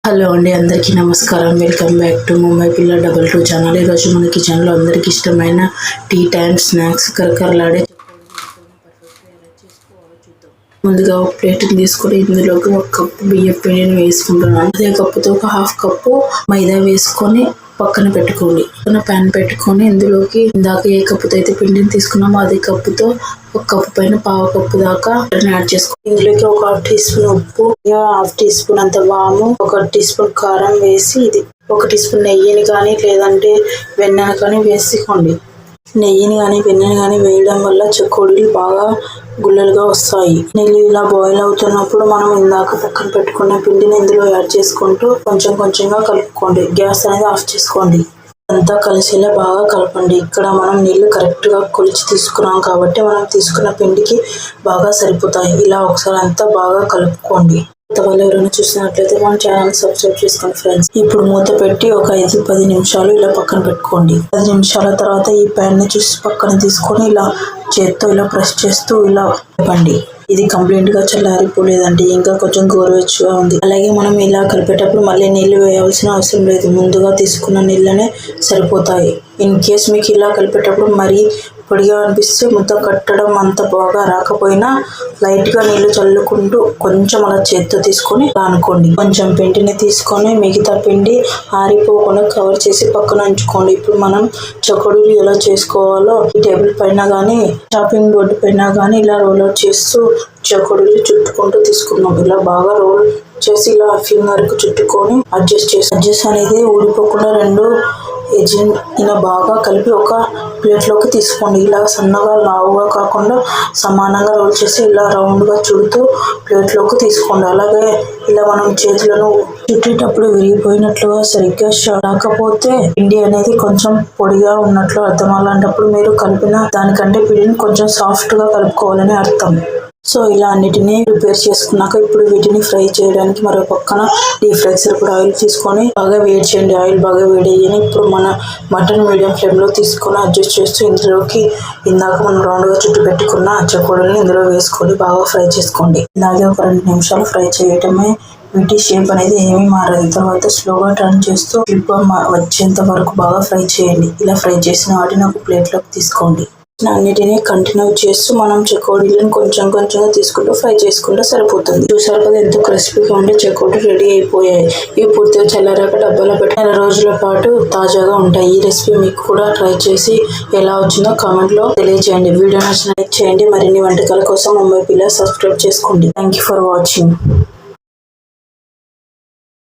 Hello అండి, అందరికీ నమస్కారం. వెల్కమ్ బ్యాక్ టు ముంబై పిల్ల 22 ఛానల్. ఈరోజు మన కిచెన్లో అందరికి ఇష్టమైన టీ టైమ్ స్నాక్స్ కరకరలాడే ముందుగా ఒక ప్లేట్ని తీసుకొని ఇందులోకి 1 కప్పు బియ్యం పిండిని వేసుకుంటున్నాను. అదే కప్పుతో ఒక 1/2 కప్పు మైదా వేసుకొని పక్కన పెట్టుకోండి. ప్యాన్ పెట్టుకొని ఇందులోకి ఇందాక ఏ కప్పుతో అయితే పిండిని తీసుకున్నామో అదే కప్పుతో 1 కప్పు పైన 1/2 కప్పు దాకా యాడ్ చేసుకోండి. ఇందులోకి ఒక 1/2 టీ స్పూన్ ఉప్పు, 1/2 టీ స్పూన్ అంత వాము, 1 టీ స్పూన్ కారం వేసి ఇది 1 టీ స్పూన్ నెయ్యిని కానీ లేదంటే వెన్నెను కానీ వేసుకోండి. నెయ్యిని కానీ వెన్నెని కానీ వేయడం వల్ల చెకోడీలు బాగా గుల్లలుగా వస్తాయి. నీళ్ళు ఇలా బాయిల్ అవుతున్నప్పుడు మనం ఇందాక పక్కన పెట్టుకున్న పిండిని ఇందులో యాడ్ చేసుకుంటూ కొంచెం కొంచెంగా కలుపుకోండి. గ్యాస్ అనేది ఆఫ్ చేసుకోండి. అంతా కలిసేలా బాగా కలపండి. ఇక్కడ మనం నీళ్లు కరెక్ట్గా కొలిచి తీసుకున్నాం కాబట్టి మనం తీసుకున్న పిండికి బాగా సరిపోతాయి. ఇలా ఒకసారి అంతా బాగా కలుపుకోండి. వాళ్ళు ఎవరైనా చూసినట్లయితే మన ఛానల్ సబ్స్క్రైబ్ చేసుకోండి ఫ్రెండ్స్. ఇప్పుడు మూత పెట్టి ఒక 5-10 నిమిషాలు ఇలా పక్కన పెట్టుకోండి. 10 నిమిషాల తర్వాత ఈ ప్యాన్ ని చూసి పక్కన తీసుకొని ఇలా చేత్తో ఇలా ప్రెస్ చేస్తూ ఇలా కలపండి. ఇది కంప్లీట్ గా చల్లారిపోలేదండి, ఇంకా కొంచెం గోరువెచ్చగా ఉంది. అలాగే మనం ఇలా కలిపేటప్పుడు మళ్ళీ నీళ్లు వేయాల్సిన అవసరం లేదు. ముందుగా తీసుకున్న నీళ్ళనే సరిపోతాయి. ఇన్ కేస్ మీకు ఇలా కలిపేటప్పుడు మరీ పొడిగా అనిపిస్తే ముద్ద కట్టడం అంత బాగా రాకపోయినా లైట్గా నీళ్లు చల్లుకుంటూ కొంచెం అలా చేత్తో తీసుకొని అనుకోండి. కొంచెం పిండిని తీసుకొని మిగతా పిండి ఆరిపోకుండా కవర్ చేసి పక్కన ఉంచుకోండి. ఇప్పుడు మనం చకోడీలు ఎలా చేసుకోవాలో ఈ టేబుల్ పైన కానీ చాపింగ్ బోర్డు పైన కానీ ఇలా రోల్ అవుట్ చేస్తూ చకోడీలు చుట్టుకుంటూ తీసుకున్నాం. ఇలా బాగా రోల్ చేసి ఇలా ఫింగర్కి చుట్టుకొని అడ్జస్ట్ అనేది ఊడిపోకుండా 2 ఇలా బాగా కలిపి ఒక ప్లేట్లోకి తీసుకోండి. ఇలా సన్నగా లావుగా కాకుండా సమానంగా రోల్ చేసి ఇలా రౌండ్గా చుడుతూ ప్లేట్లోకి తీసుకోండి. అలాగే ఇలా మనం చేతులను చుట్టేటప్పుడు విరిగిపోయినట్లుగా సరిగ్గా రాకపోతే పిండి అనేది కొంచెం పొడిగా ఉన్నట్లు అర్థం. అలాంటప్పుడు మీరు కలిపిన దానికంటే పిండిని కొంచెం సాఫ్ట్గా కలుపుకోవాలని అర్థం. సో ఇలా అన్నిటినీ ప్రిపేర్ చేసుకున్నాక ఇప్పుడు వీటిని ఫ్రై చేయడానికి మరో పక్కన డీప్ ఫ్రై సరిపడా ఆయిల్ తీసుకొని బాగా వేడి చేయండి. ఆయిల్ బాగా వేడయ్యని ఇప్పుడు మన మటన్ మీడియం ఫ్లేమ్లో తీసుకొని అడ్జస్ట్ చేస్తూ ఇందులోకి ఇందాక మనం రౌండ్గా చుట్టు పెట్టుకున్న చకోడీని ఇందులో వేసుకొని బాగా ఫ్రై చేసుకోండి. ఇలాగే ఒక 2 నిమిషాలు ఫ్రై చేయటమే. వీటి షేప్ అనేది ఏమీ మారదు. తర్వాత స్లోగా టర్న్ చేస్తూ క్లిప్ వచ్చేంత వరకు బాగా ఫ్రై చేయండి. ఇలా ఫ్రై చేసిన వాటిని ఒక ప్లేట్లోకి తీసుకోండి. అన్నిటినీ కంటిన్యూ చేస్తూ మనం చకోడీలను కొంచెం కొంచెంగా తీసుకుంటూ ఫ్రై చేసుకుంటే సరిపోతుంది. చూసారు కదా ఎంతో క్రిస్పీగా ఉండే చకోడీ రెడీ అయిపోయాయి. ఇవి పూర్తిగా చల్లారాక డబ్బాలో పెట్టి 4 రోజుల పాటు తాజాగా ఉంటాయి. ఈ రెసిపీ మీకు కూడా ట్రై చేసి ఎలా వచ్చిందో కామెంట్లో తెలియజేయండి. వీడియో నచ్చిన లైక్ చేయండి. మరిన్ని వంటకాల కోసం ముంబై పిల్ల సబ్స్క్రైబ్ చేసుకోండి. Thank you for watching.